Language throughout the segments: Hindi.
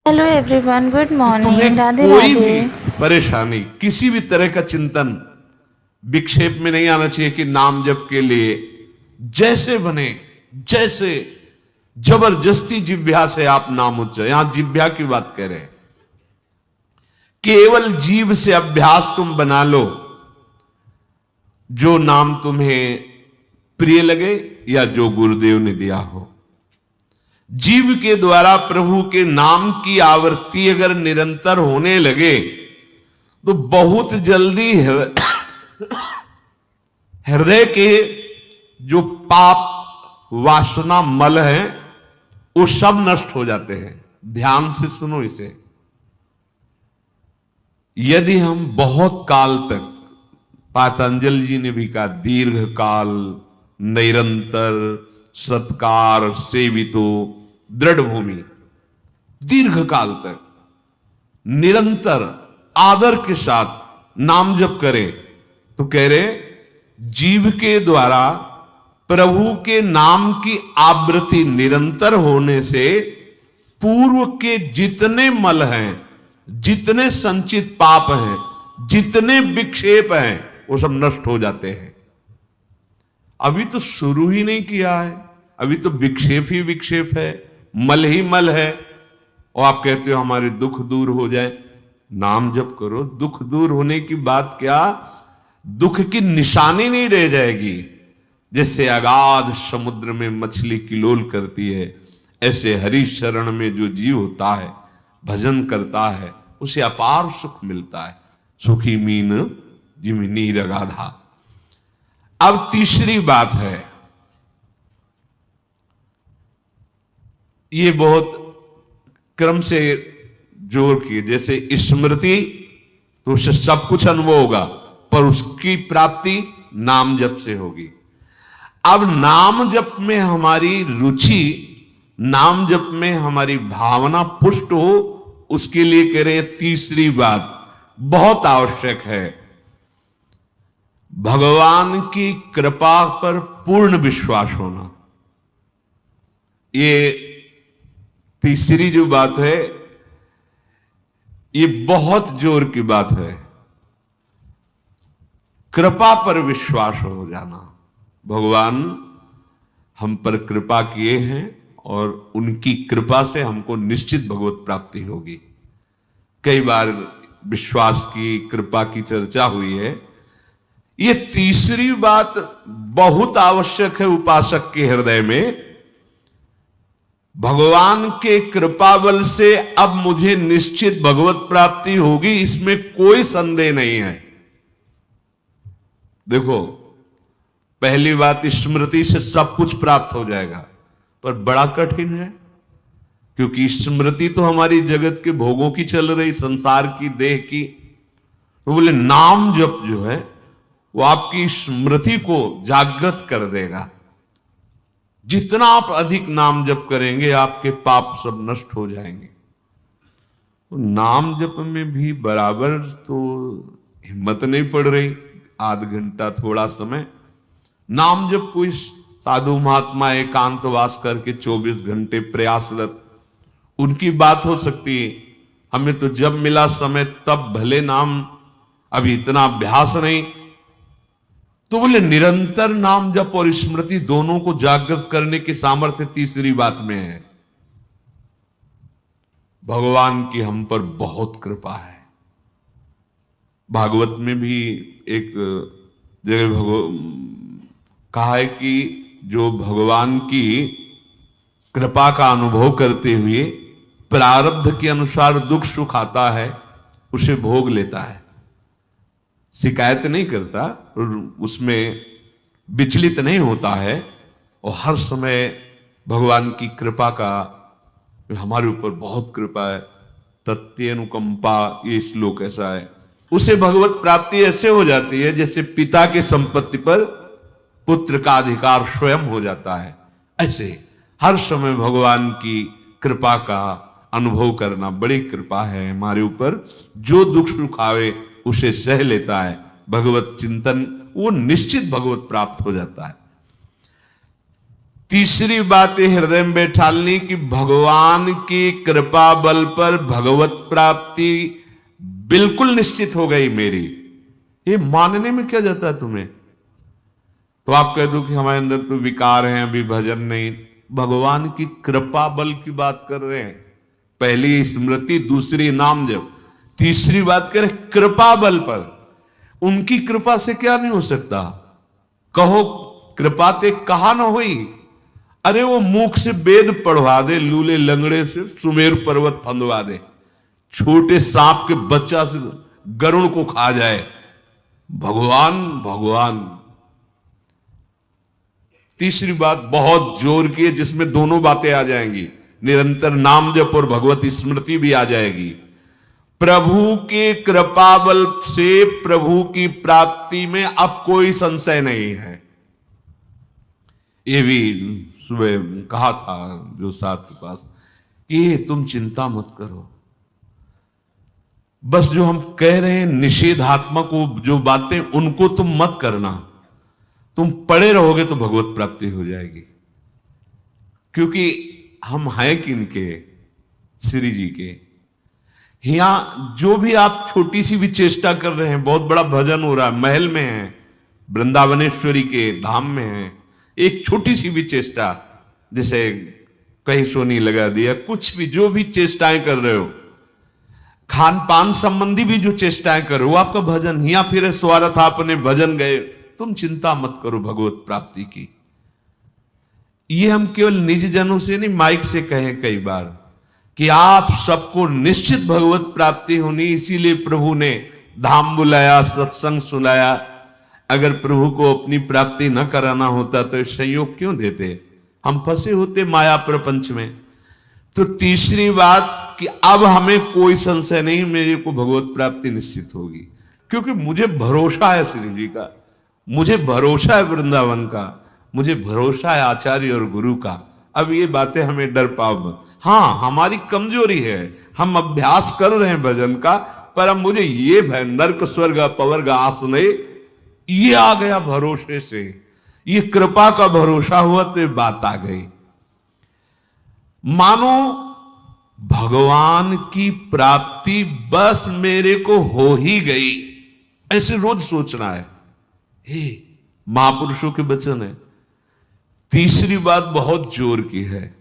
हेलो एवरीवन, गुड तो तुम्हें मॉर्निंग, राधे कोई राधे। भी परेशानी, किसी भी तरह का चिंतन विक्षेप में नहीं आना चाहिए कि नाम जप के लिए जैसे बने, जैसे जबरदस्ती जिह्वा से आप नाम उच्चारण, यहां जिह्वा की बात कह रहे हैं, केवल जीव से अभ्यास तुम बना लो, जो नाम तुम्हें प्रिय लगे या जो गुरुदेव ने दिया हो। जीव के द्वारा प्रभु के नाम की आवृत्ति अगर निरंतर होने लगे तो बहुत जल्दी हृदय के जो पाप वासना मल है वो सब नष्ट हो जाते हैं। ध्यान से सुनो इसे। यदि हम बहुत काल तक, पातंजलि जी ने भी कहा, दीर्घ काल निरंतर सत्कार सेवितो दृढ़ भूमि, दीर्घ काल तक निरंतर आदर के साथ नाम जप करे, तो कह रहे जीव के द्वारा प्रभु के नाम की आवृत्ति निरंतर होने से पूर्व के जितने मल हैं, जितने संचित पाप हैं, जितने विक्षेप हैं, वो सब नष्ट हो जाते हैं। अभी तो शुरू ही नहीं किया है, अभी तो विक्षेप ही विक्षेप है, मल ही मल है, और आप कहते हो हमारे दुख दूर हो जाए। नाम जप करो, दुख दूर होने की बात क्या, दुख की निशानी नहीं रह जाएगी। जैसे अगाध समुद्र में मछली किलोल करती है, ऐसे हरि शरण में जो जीव होता है, भजन करता है, उसे अपार सुख मिलता है। सुखी मीन जिमी नीर अगाधा। अब तीसरी बात है, ये बहुत क्रम से जोर की, जैसे स्मृति तो उसे सब कुछ अनुभव होगा, पर उसकी प्राप्ति नाम जप से होगी। अब नाम जप में हमारी रुचि, नाम जप में हमारी भावना पुष्ट हो, उसके लिए कह रहे तीसरी बात बहुत आवश्यक है, भगवान की कृपा पर पूर्ण विश्वास होना। ये तीसरी जो बात है, ये बहुत जोर की बात है। कृपा पर विश्वास हो जाना, भगवान हम पर कृपा किए हैं और उनकी कृपा से हमको निश्चित भगवत प्राप्ति होगी। कई बार विश्वास की, कृपा की चर्चा हुई है। ये तीसरी बात बहुत आवश्यक है उपासक के हृदय में। भगवान के कृपा बल से अब मुझे निश्चित भगवत प्राप्ति होगी, इसमें कोई संदेह नहीं है। देखो, पहली बात, स्मृति से सब कुछ प्राप्त हो जाएगा, पर बड़ा कठिन है, क्योंकि स्मृति तो हमारी जगत के भोगों की चल रही, संसार की, देह की। तो बोले नाम जप जो है वो आपकी स्मृति को जागृत कर देगा। जितना आप अधिक नाम जप करेंगे, आपके पाप सब नष्ट हो जाएंगे। तो नाम जप में भी बराबर तो हिम्मत नहीं पड़ रही, आध घंटा थोड़ा समय। नाम जप कोई साधु महात्मा एकांतवास करके 24 घंटे प्रयासरत, उनकी बात हो सकती है। हमें तो जब मिला समय तब भले नाम, अभी इतना अभ्यास नहीं। तो बोले निरंतर नाम जप और स्मृति दोनों को जागृत करने की सामर्थ्य तीसरी बात में है। भगवान की हम पर बहुत कृपा है। भागवत में भी एक जगह कहा है कि जो भगवान की कृपा का अनुभव करते हुए प्रारब्ध के अनुसार दुख सुख आता है, उसे भोग लेता है, शिकायत नहीं करता, उसमें विचलित नहीं होता है, और हर समय भगवान की कृपा का, हमारे ऊपर बहुत कृपा है, तत्यनुकंपा, ये श्लोक ऐसा है। उसे भगवत प्राप्ति ऐसे हो जाती है जैसे पिता की संपत्ति पर पुत्र का अधिकार स्वयं हो जाता है। ऐसे हर समय भगवान की कृपा का अनुभव करना बड़ी कृपा है हमारे ऊपर। जो दुख सुख आवे उसे सह लेता है, भगवत चिंतन, वो निश्चित भगवत प्राप्त हो जाता है। तीसरी बात ये हृदय में बैठालनी कि भगवान की कृपा बल पर भगवत प्राप्ति बिल्कुल निश्चित हो गई मेरी। ये मानने में क्या जाता है तुम्हें? तो आप कह दो कि हमारे अंदर तो विकार हैं, अभी भजन नहीं। भगवान की कृपा बल की बात कर रहे हैं। पहली स्मृति, दूसरी नाम जप, तीसरी बात करें कृपा बल पर। उनकी कृपा से क्या नहीं हो सकता? कहो कृपा ते कहा ना हुई। अरे वो मुख से वेद पढ़वा दे, लूले लंगड़े से सुमेर पर्वत फंदवा दे, छोटे सांप के बच्चा से गरुड़ को खा जाए। भगवान भगवान। तीसरी बात बहुत जोर की है, जिसमें दोनों बातें आ जाएंगी, निरंतर नाम जप और भगवत स्मृति भी आ जाएगी। प्रभु के कृपा बल से प्रभु की प्राप्ति में अब कोई संशय नहीं है। ये भी सुबह कहा था जो साथ के पास कि तुम चिंता मत करो, बस जो हम कह रहे हैं निषेधात्मक जो बातें उनको तुम मत करना। तुम पड़े रहोगे तो भगवत प्राप्ति हो जाएगी। क्योंकि हम हैं किनके? श्री जी के। यहां जो भी आप छोटी सी भी चेष्टा कर रहे हैं, बहुत बड़ा भजन हो रहा है, महल में है, वृंदावनेश्वरी के धाम में है, एक छोटी सी भी चेष्टा, जैसे कहीं सोनी लगा दिया, कुछ भी जो भी चेष्टाएं कर रहे हो, खान पान संबंधी भी जो चेष्टाएं कर रहे हो, आपका भजन या फिर स्वार्थ आपने भजन गए, तुम चिंता मत करो भगवत प्राप्ति की। ये हम केवल निज जनों से नहीं, माइक से कहें कई बार कि आप सबको निश्चित भगवत प्राप्ति होनी, इसीलिए प्रभु ने धाम बुलाया, सत्संग सुनाया। अगर प्रभु को अपनी प्राप्ति न कराना होता तो संयोग क्यों देते? हम फंसे होते माया प्रपंच में। तो तीसरी बात कि अब हमें कोई संशय नहीं, मेरे को भगवत प्राप्ति निश्चित होगी, क्योंकि मुझे भरोसा है श्री जी का, मुझे भरोसा है वृंदावन का, मुझे भरोसा है आचार्य और गुरु का। अब ये बातें हमें डर पाओ मत। हाँ, हमारी कमजोरी है, हम अभ्यास कर रहे हैं भजन का, पर अब मुझे ये भय नर्क स्वर्ग अपवर्ग आस नहीं, ये आ गया भरोसे से, ये कृपा का भरोसा हुआ तो ये बात आ गई। मानो भगवान की प्राप्ति बस मेरे को हो ही गई, ऐसे रोज सोचना है। हे महापुरुषों के वचन है। तीसरी बात बहुत जोर की है,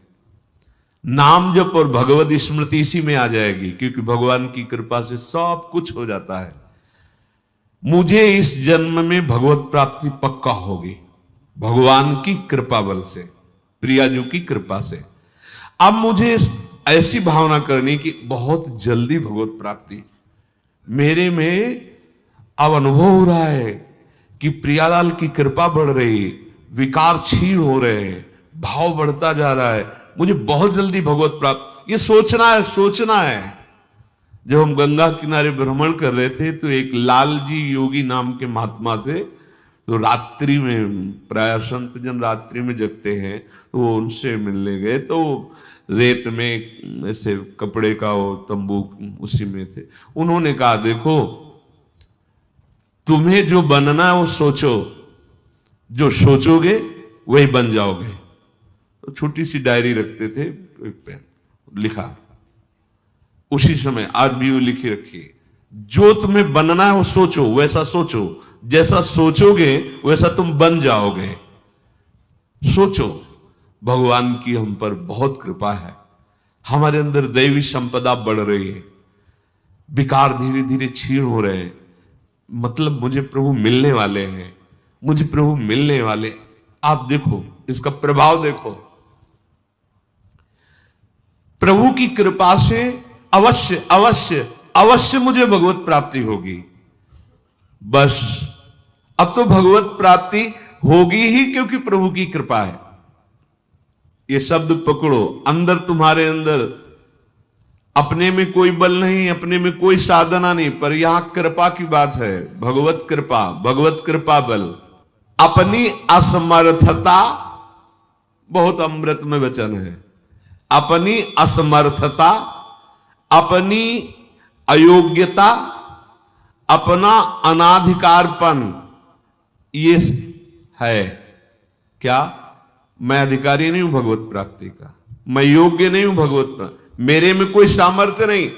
नाम जप और भगवत स्मृति इसी में आ जाएगी, क्योंकि भगवान की कृपा से सब कुछ हो जाता है। मुझे इस जन्म में भगवत प्राप्ति पक्का होगी भगवान की कृपा बल से, प्रियाजू की कृपा से। अब मुझे ऐसी भावना करनी कि बहुत जल्दी भगवत प्राप्ति मेरे में अब अनुभव हो रहा है कि प्रियालाल की कृपा बढ़ रही, विकार क्षीण हो रहे, भाव बढ़ता जा रहा है, मुझे बहुत जल्दी भगवत प्राप्त। ये सोचना है, सोचना है। जब हम गंगा किनारे भ्रमण कर रहे थे तो एक लाल जी योगी नाम के महात्मा थे, तो रात्रि में, प्राय संत जन रात्रि में जगते हैं, तो वो उनसे मिलने गए, तो रेत में ऐसे कपड़े का वो तंबू उसी में थे। उन्होंने कहा देखो तुम्हें जो बनना है वो सोचो, जो सोचोगे वही बन जाओगे। तो छोटी सी डायरी रखते थे, पेन लिखा, उसी समय आज भी वो लिखी रखी, जो तुम्हें बनना है वो सोचो, वैसा सोचो, जैसा सोचोगे वैसा तुम बन जाओगे। सोचो, भगवान की हम पर बहुत कृपा है, हमारे अंदर दैवी संपदा बढ़ रही है, विकार धीरे धीरे क्षीण हो रहे हैं, मतलब मुझे प्रभु मिलने वाले हैं, मुझे प्रभु मिलने वाले। आप देखो इसका प्रभाव देखो, प्रभु की कृपा से अवश्य अवश्य अवश्य मुझे भगवत प्राप्ति होगी। बस अब तो भगवत प्राप्ति होगी ही, क्योंकि प्रभु की कृपा है। ये शब्द पकड़ो, अंदर तुम्हारे अंदर अपने में कोई बल नहीं, अपने में कोई साधना नहीं, पर यहां कृपा की बात है, भगवत कृपा, भगवत कृपा बल। अपनी असमर्थता, बहुत अमृत में वचन है, अपनी असमर्थता, अपनी अयोग्यता, अपना अनाधिकारपन, ये है क्या? मैं अधिकारी नहीं हूं भगवत प्राप्ति का, मैं योग्य नहीं हूं भगवत प्राप्ति, मेरे में कोई सामर्थ्य नहीं,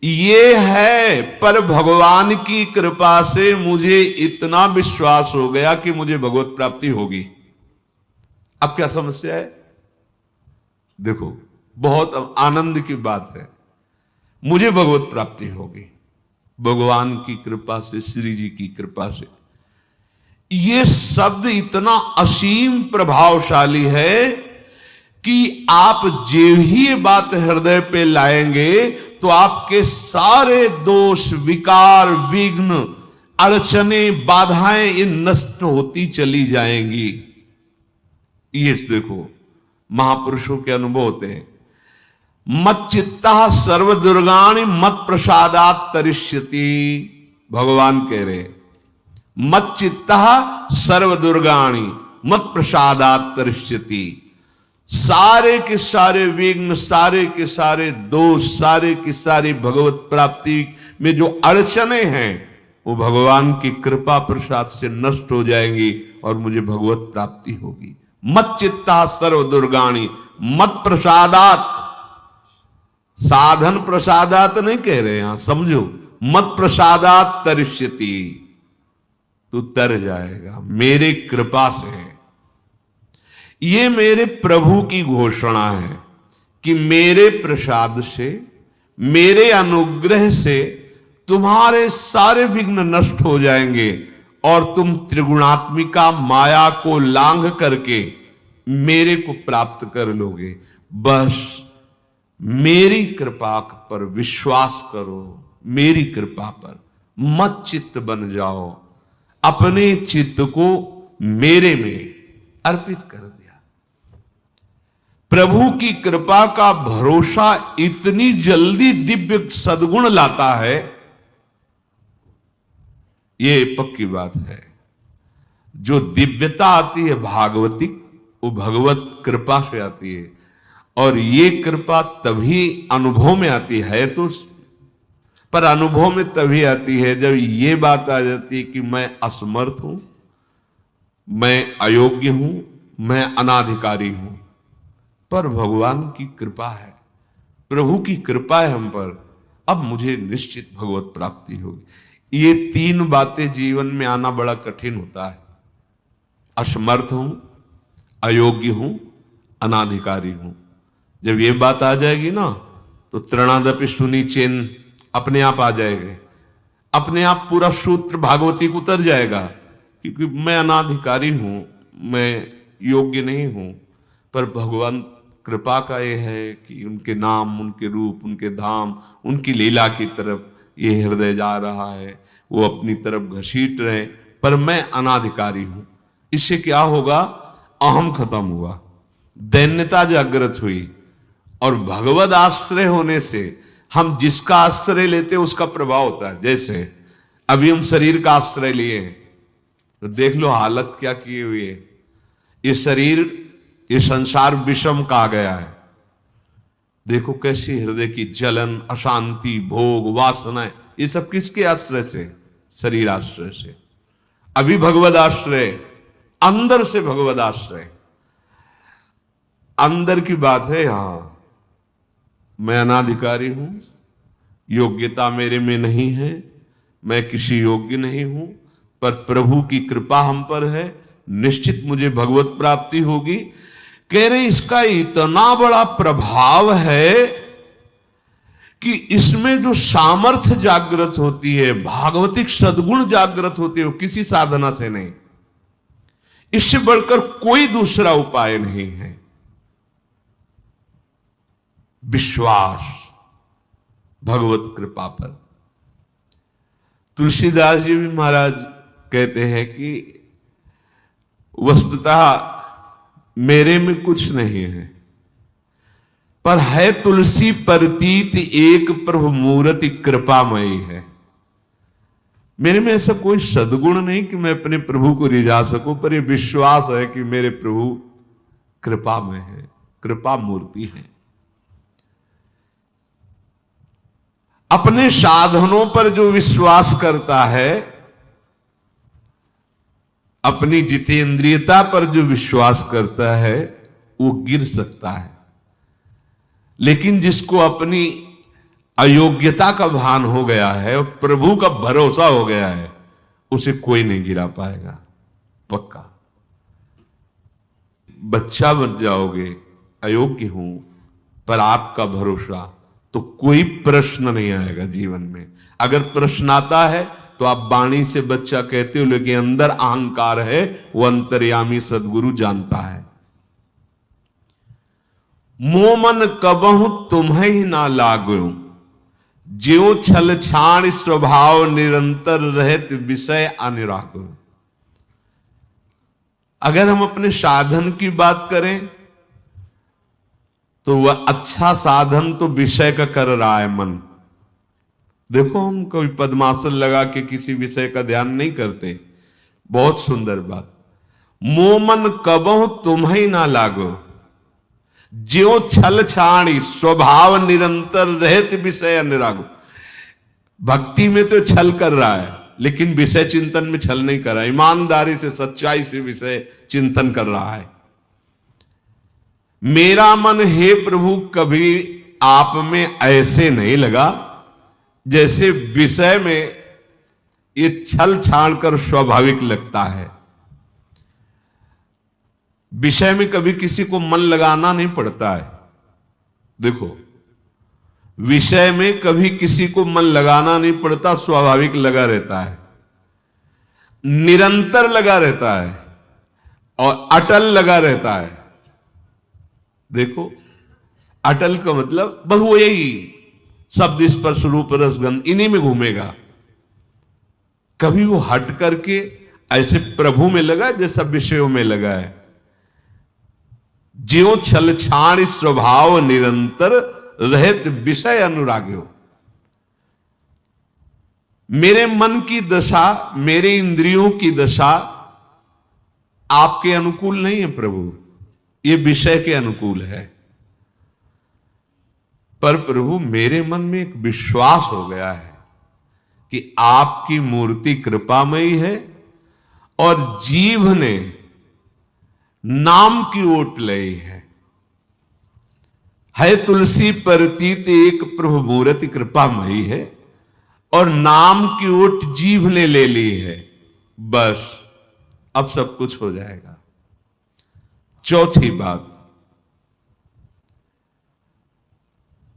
ये है। पर भगवान की कृपा से मुझे इतना विश्वास हो गया कि मुझे भगवत प्राप्ति होगी। अब क्या समस्या है? देखो, बहुत आनंद की बात है, मुझे भगवत प्राप्ति होगी भगवान की कृपा से, श्री जी की कृपा से। ये शब्द इतना असीम प्रभावशाली है कि आप जो ही ये बात हृदय पे लाएंगे तो आपके सारे दोष, विकार, विघ्न, अड़चने, बाधाएं ये नष्ट होती चली जाएंगी। ये देखो, महापुरुषों के अनुभव होते हैं। मत चित्ता सर्व दुर्गाणि मत प्रसादात तरिष्यति, भगवान कह रहे, मत चित्ता सर्व दुर्गाणि मत प्रसादात तरिष्यति। सारे के सारे विघ्न, सारे के सारे दोष, सारे की सारी भगवत प्राप्ति में जो अड़चने हैं वो भगवान की कृपा प्रसाद से नष्ट हो जाएंगी और मुझे भगवत प्राप्ति होगी। मत चित्ता सर्व दुर्गाणि मत प्रसादात, साधन प्रसादात नहीं कह रहे, यहां समझो, मत प्रसादात तरिष्यति, तू तर जाएगा मेरे कृपा से। ये मेरे प्रभु की घोषणा है कि मेरे प्रसाद से, मेरे अनुग्रह से तुम्हारे सारे विघ्न नष्ट हो जाएंगे और तुम त्रिगुणात्मिका माया को लांघ करके मेरे को प्राप्त कर लोगे। बस मेरी कृपा पर विश्वास करो, मेरी कृपा पर मत चित्त बन जाओ, अपने चित्त को मेरे में अर्पित कर दिया। प्रभु की कृपा का भरोसा इतनी जल्दी दिव्य सद्गुण लाता है, ये पक्की बात है। जो दिव्यता आती है भागवतिक, वो भगवत कृपा से आती है, और ये कृपा तभी अनुभव में आती है, तो पर अनुभव में तभी आती है जब ये बात आ जाती है कि मैं असमर्थ हूं, मैं अयोग्य हूं, मैं अनाधिकारी हूं। पर भगवान की कृपा है, प्रभु की कृपा है हम पर, अब मुझे निश्चित भगवत प्राप्ति होगी। ये तीन बातें जीवन में आना बड़ा कठिन होता है। असमर्थ हूं, अयोग्य हूं, अनाधिकारी हूं। जब ये बात आ जाएगी ना तो तृणादपि सुनी चेन अपने आप आ जाएंगे, अपने आप पूरा सूत्र भागवती को उतर जाएगा, क्योंकि मैं अनाधिकारी हूं, मैं योग्य नहीं हूं। पर भगवान कृपा का ये है कि उनके नाम, उनके रूप, उनके धाम, उनकी लीला की तरफ ये हृदय जा रहा है, वो अपनी तरफ घसीट रहे, पर मैं अनाधिकारी हूं। इससे क्या होगा? अहम खत्म हुआ, दैन्यता जागृत हुई, और भगवद आश्रय होने से हम जिसका आश्रय लेते हैं उसका प्रभाव होता है। जैसे अभी हम शरीर का आश्रय लिए हैं, तो देख लो हालत क्या की हुई है। ये शरीर, ये संसार विषम कहा गया है। देखो कैसी हृदय की जलन, अशांति, भोग, वासनाएं, ये सब किसके आश्रय से? शरीर आश्रय से। अभी भगवद आश्रय, अंदर से भगवद आश्रय, अंदर की बात है। यहां मैं अनाधिकारी हूं, योग्यता मेरे में नहीं है, मैं किसी योग्य नहीं हूं, पर प्रभु की कृपा हम पर है, निश्चित मुझे भगवत प्राप्ति होगी। कह रहे इसका इतना बड़ा प्रभाव है कि इसमें जो सामर्थ्य जागृत होती है, भागवतिक सद्गुण जागृत होती है, वो किसी साधना से नहीं, इससे बढ़कर कोई दूसरा उपाय नहीं है। विश्वास भगवत कृपा पर। तुलसीदास जी भी महाराज कहते हैं कि वस्तुतः मेरे में कुछ नहीं है, पर है तुलसी प्रतीत एक प्रभु मूर्ति कृपामयी है। मेरे में ऐसा कोई सद्गुण नहीं कि मैं अपने प्रभु को रिझा सकूं, पर यह विश्वास है कि मेरे प्रभु कृपामय है, कृपा मूर्ति है। अपने साधनों पर जो विश्वास करता है अपनी जितेंद्रियता पर जो विश्वास करता है वो गिर सकता है, लेकिन जिसको अपनी अयोग्यता का भान हो गया है और प्रभु का भरोसा हो गया है, उसे कोई नहीं गिरा पाएगा, पक्का। बच्चा बन जाओगे, अयोग्य हूं, पर आपका भरोसा, तो कोई प्रश्न नहीं आएगा जीवन में। अगर प्रश्न आता है तो आप वाणी से बच्चा कहते हो, लेकिन अंदर अहंकार है, वो अंतर्यामी सदगुरु जानता है। मोमन कबहु तुम्हें ही ना लागो, ज्यो छल छाण स्वभाव निरंतर रहत विषय अनुरागो। अगर हम अपने साधन की बात करें तो वह अच्छा साधन तो विषय का कर रहा है मन। देखो, हम कोई पद्मासन लगा के किसी विषय का ध्यान नहीं करते। बहुत सुंदर बात, मोमन कबहु तुम्हें ना लागो, ज्यो छल छाणी स्वभाव निरंतर रहत विषय अनुरागो। भक्ति में तो छल कर रहा है, लेकिन विषय चिंतन में छल नहीं कर रहा है, ईमानदारी से सच्चाई से विषय चिंतन कर रहा है। मेरा मन हे प्रभु कभी आप में ऐसे नहीं लगा जैसे विषय में ये छल छाड़ कर स्वाभाविक लगता है। विषय में कभी किसी को मन लगाना नहीं पड़ता है। देखो, विषय में कभी किसी को मन लगाना नहीं पड़ता, स्वाभाविक लगा रहता है, निरंतर लगा रहता है और अटल लगा रहता है। देखो, अटल का मतलब बस वो यही शब्द स्पर्श रूप रसगंध इन्हीं में घूमेगा। कभी वो हट करके ऐसे प्रभु में लगा जैसा विषयों में लगा है। ज्यो छल छाण स्वभाव निरंतर रहत विषय अनुराग्यो। मेरे मन की दशा, मेरे इंद्रियों की दशा आपके अनुकूल नहीं है प्रभु, ये विषय के अनुकूल है। पर प्रभु मेरे मन में एक विश्वास हो गया है कि आपकी मूर्ति कृपामयी है और जीव ने नाम की ओट ली है तुलसी परतीत एक प्रभु मूर्ति कृपामयी है और नाम की ओट जीव ने ले ली है। बस अब सब कुछ हो जाएगा। चौथी बात,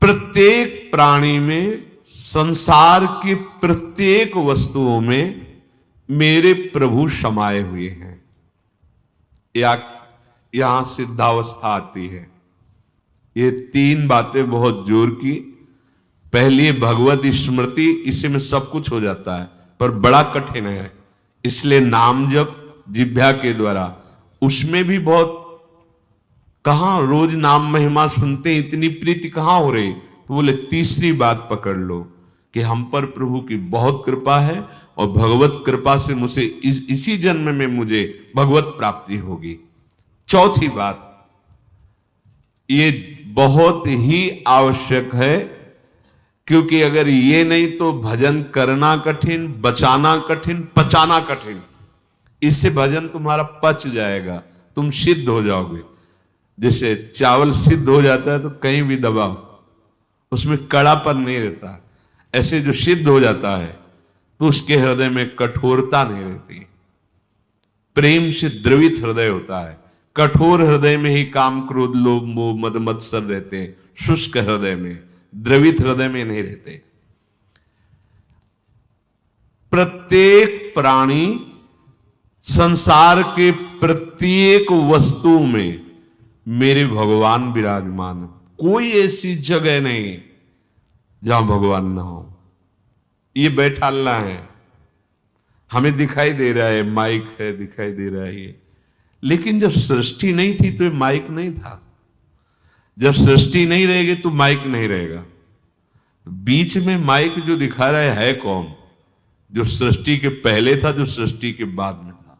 प्रत्येक प्राणी में, संसार की प्रत्येक वस्तुओं में मेरे प्रभु समाये हुए हैं। यहां सिद्धावस्था आती है। ये तीन बातें बहुत जोर की। पहली भगवत स्मृति, इसी में सब कुछ हो जाता है, पर बड़ा कठिन है, इसलिए नाम जप जिह्वा के द्वारा, उसमें भी बहुत, कहां रोज नाम महिमा सुनते हैं, इतनी प्रीति कहां हो रही। तो बोले तीसरी बात पकड़ लो कि हम पर प्रभु की बहुत कृपा है और भगवत कृपा से मुझे इसी जन्म में मुझे भगवत प्राप्ति होगी। चौथी बात, ये बहुत ही आवश्यक है, क्योंकि अगर ये नहीं तो भजन करना कठिन, बचाना कठिन, पचाना कठिन। इससे भजन तुम्हारा पच जाएगा, तुम सिद्ध हो जाओगे। जैसे चावल सिद्ध हो जाता है तो कहीं भी दबाओ, उसमें कड़ापन नहीं रहता। ऐसे जो सिद्ध हो जाता है तो उसके हृदय में कठोरता नहीं रहती, प्रेम से द्रवित हृदय होता है। कठोर हृदय में ही काम क्रोध लोभ मोह मद मत्सर रहते हैं, शुष्क हृदय में, द्रवित हृदय में नहीं रहते। प्रत्येक प्राणी, संसार के प्रत्येक वस्तु में मेरे भगवान विराजमान। कोई ऐसी जगह नहीं जहां भगवान ना हो। ये बैठालना है, हमें दिखाई दे रहा है, माइक है, दिखाई दे रहा है ये, लेकिन जब सृष्टि नहीं थी तो ये माइक नहीं था। जब सृष्टि नहीं रहेगी तो माइक नहीं रहेगा। बीच में माइक जो दिखा रहा है कौन? जो सृष्टि के पहले था, जो सृष्टि के बाद में था,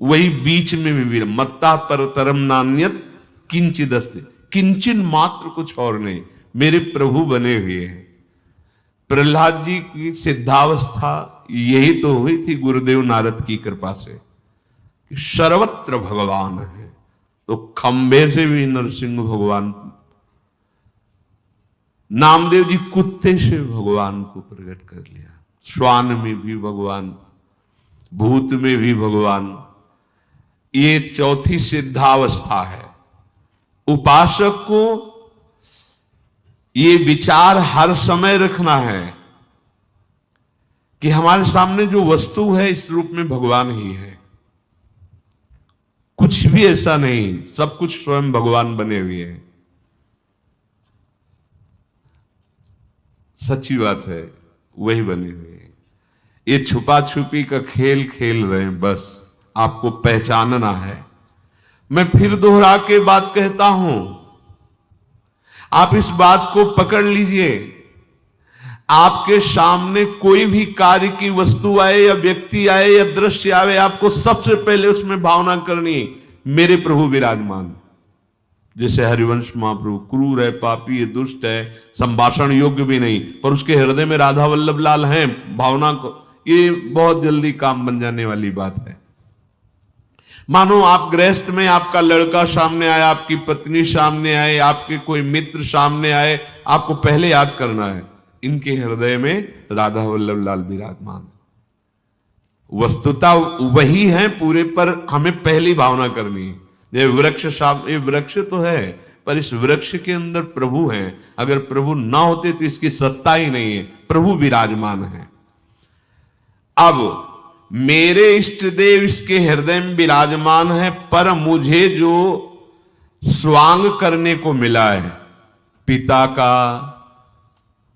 वही बीच में भी। मत्ता पर तरम नान्यत किंचित अस्ति, किंचन मात्र कुछ और नहीं, मेरे प्रभु बने हुए हैं। प्रहलाद जी की सिद्धावस्था यही तो हुई थी गुरुदेव नारद की कृपा से। सर्वत्र भगवान है। तो खंबे से भी नरसिंह भगवान, नामदेव जी कुत्ते से भगवान को प्रकट कर लिया, श्वान में भी भगवान, भूत में भी भगवान। ये चौथी सिद्धावस्था है। उपासक को ये विचार हर समय रखना है कि हमारे सामने जो वस्तु है इस रूप में भगवान ही है, कुछ भी ऐसा नहीं, सब कुछ स्वयं भगवान बने हुए हैं। सच्ची बात है, वही बने हुए हैं। ये छुपा छुपी का खेल खेल रहे हैं, बस आपको पहचानना है। मैं फिर दोहरा के बात कहता हूं, आप इस बात को पकड़ लीजिए। आपके सामने कोई भी कार्य की वस्तु आए या व्यक्ति आए या दृश्य आए, आपको सबसे पहले उसमें भावना करनी, मेरे प्रभु विराजमान। जैसे हरिवंश महाप्रभु क्रूर है, पापी है, दुष्ट है, संभाषण योग्य भी नहीं, पर उसके हृदय में राधा वल्लभ लाल हैं, भावना को, ये बहुत जल्दी काम बन जाने वाली बात है। मानो आप गृहस्थ में आपका लड़का सामने आए, आपकी पत्नी सामने आए, आपके कोई मित्र सामने आए, आपको पहले याद करना है इनके हृदय में राधा वल्लभ लाल विराजमान। वस्तुता वही है पूरे, पर हमें पहली भावना करनी है। ये वृक्ष तो है, पर इस वृक्ष के अंदर प्रभु हैं। अगर प्रभु ना होते तो इसकी सत्ता ही नहीं है, प्रभु विराजमान है। अब मेरे इष्ट देव इसके हृदय में विराजमान है, पर मुझे जो स्वांग करने को मिला है, पिता का,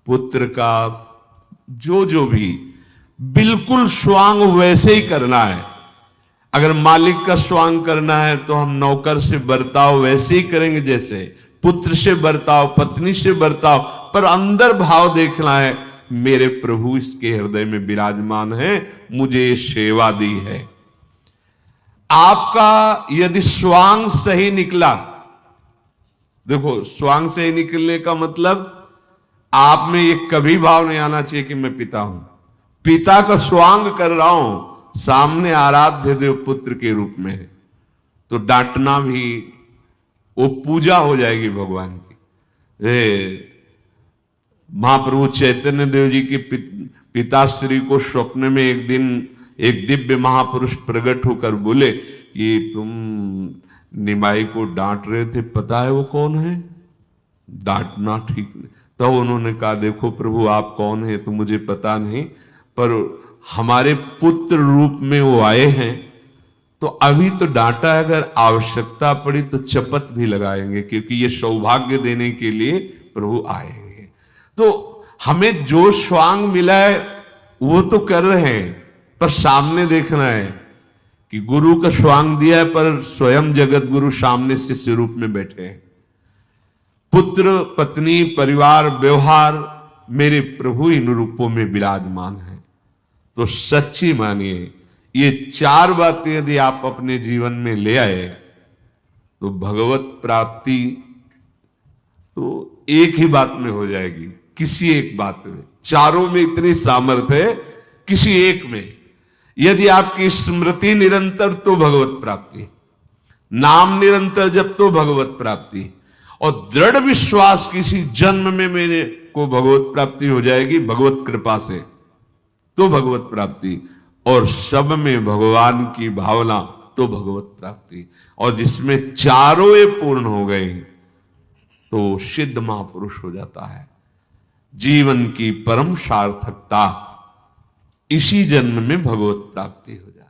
पुत्र का, जो भी, बिल्कुल स्वांग वैसे ही करना है। अगर मालिक का स्वांग करना है तो हम नौकर से बर्ताव वैसे ही करेंगे, जैसे पुत्र से बर्ताव, पत्नी से बर्ताव, पर अंदर भाव देखना है, मेरे प्रभु इसके हृदय में विराजमान है, मुझे सेवा दी है। आपका यदि स्वांग सही निकला, देखो स्वांग सही निकलने का मतलब आप में ये कभी भाव नहीं आना चाहिए कि मैं पिता हूं, पिता का स्वांग कर रहा हूं, सामने आराध्य देव पुत्र के रूप में है, तो डांटना भी वो पूजा हो जाएगी भगवान की। महाप्रभु चैतन्य देव जी के पिताश्री को स्वप्न में एक दिन एक दिव्य महापुरुष प्रकट होकर बोले कि तुम निमाई को डांट रहे थे, पता है वो कौन है? डांटना ठीक नहीं। तो उन्होंने कहा, देखो प्रभु आप कौन है तो मुझे पता नहीं, पर हमारे पुत्र रूप में वो आए हैं, तो अभी तो डांटा है, अगर आवश्यकता पड़ी तो चपत भी लगाएंगे, क्योंकि ये सौभाग्य देने के लिए प्रभु आएंगे। तो हमें जो स्वांग मिला है वो तो कर रहे हैं, पर सामने देखना है कि गुरु का स्वांग दिया है, पर स्वयं जगत गुरु सामने शिष्य रूप में बैठे हैं। पुत्र, पत्नी, परिवार, व्यवहार, मेरे प्रभु इन रूपों में विराजमान है। तो सच्ची मानिए, ये चार बातें यदि आप अपने जीवन में ले आए तो भगवत प्राप्ति तो एक ही बात में हो जाएगी, किसी एक बात में। चारों में इतनी सामर्थ्य है, किसी एक में यदि आपकी स्मृति निरंतर तो भगवत प्राप्ति, नाम निरंतर जब तो भगवत प्राप्ति, और दृढ़ विश्वास किसी जन्म में मेरे को भगवत प्राप्ति हो जाएगी भगवत कृपा से, तो भगवत प्राप्ति, और सब में भगवान की भावना तो भगवत प्राप्ति। और जिसमें चारों ये पूर्ण हो गए तो सिद्ध महापुरुष हो जाता है। जीवन की परम सार्थकता इसी जन्म में भगवत प्राप्ति हो जाती है।